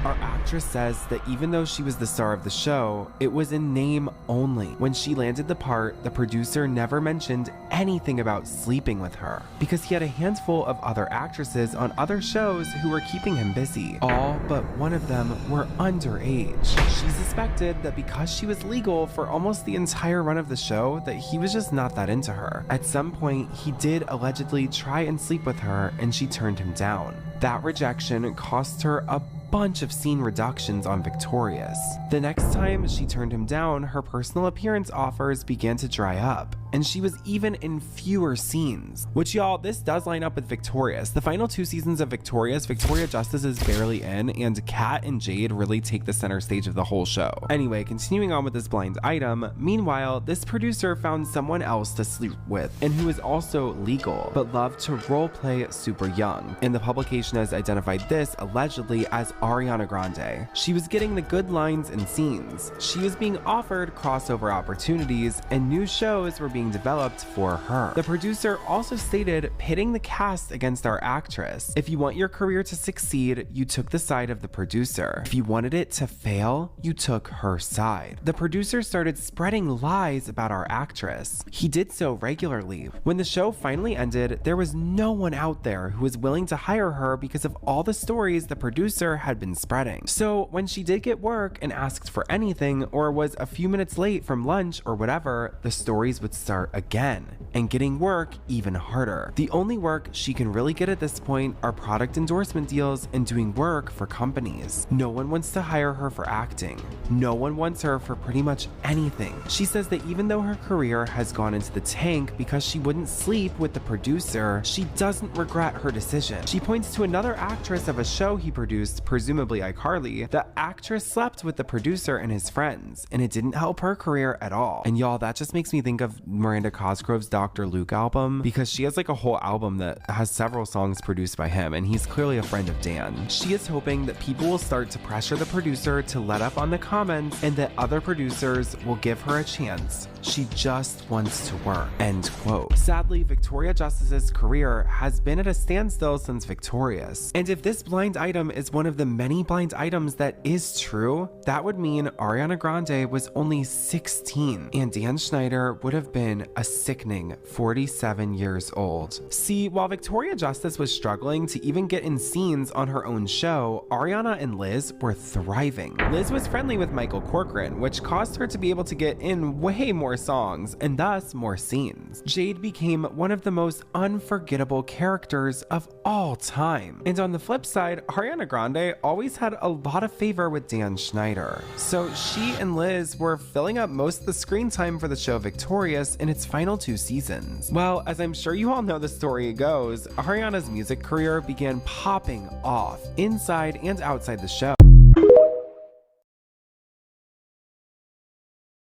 Our actress says that even though she was the star of the show, it was in name only. When she landed the part, the producer never mentioned anything about sleeping with her because he had a handful of other actresses on other shows who were keeping him busy. All but one of them were underage. She suspected that because she was legal for almost the entire run of the show, that he was just not that into her. At some point, he did allegedly try and sleep with her and she turned him down. That rejection cost her a bunch of scene reductions on Victorious. The next time she turned him down, her personal appearance offers began to dry up, and she was even in fewer scenes. Which, y'all, this does line up with Victorious. The final 2 seasons of Victorious, Victoria Justice is barely in, and Kat and Jade really take the center stage of the whole show. Anyway, continuing on with this blind item, meanwhile, this producer found someone else to sleep with, and who is also legal, but loved to roleplay super young. And the publication has identified this, allegedly, as Ariana Grande. She was getting the good lines and scenes. She was being offered crossover opportunities, and new shows were being developed for her. The producer also stated, pitting the cast against our actress. If you want your career to succeed, you took the side of the producer. If you wanted it to fail, you took her side. The producer started spreading lies about our actress. He did so regularly. When the show finally ended, there was no one out there who was willing to hire her because of all the stories the producer had been spreading. So when she did get work and asked for anything, or was a few minutes late from lunch or whatever, the stories would start again, and getting work even harder. The only work she can really get at this point are product endorsement deals and doing work for companies. No one wants to hire her for acting. No one wants her for pretty much anything. She says that even though her career has gone into the tank because she wouldn't sleep with the producer, she doesn't regret her decision. She points to another actress of a show he produced, presumably iCarly. The actress slept with the producer and his friends, and it didn't help her career at all. And y'all, that just makes me think of Miranda Cosgrove's Dr. Luke album, because she has like a whole album that has several songs produced by him, and he's clearly a friend of Dan. She is hoping that people will start to pressure the producer to let up on the comments and that other producers will give her a chance. She just wants to work. End quote. Sadly, Victoria Justice's career has been at a standstill since Victorious. And if this blind item is one of the many blind items that is true, that would mean Ariana Grande was only 16 and Dan Schneider would have been a sickening 47 years old. See, while Victoria Justice was struggling to even get in scenes on her own show, Ariana and Liz were thriving. Liz was friendly with Michael Corcoran, which caused her to be able to get in way more songs and thus more scenes. Jade became one of the most unforgettable characters of all time. And on the flip side, Ariana Grande always had a lot of favor with Dan Schneider. So she and Liz were filling up most of the screen time for the show Victorious in its final 2 seasons. Well, as I'm sure you all know the story goes, Ariana's music career began popping off inside and outside the show.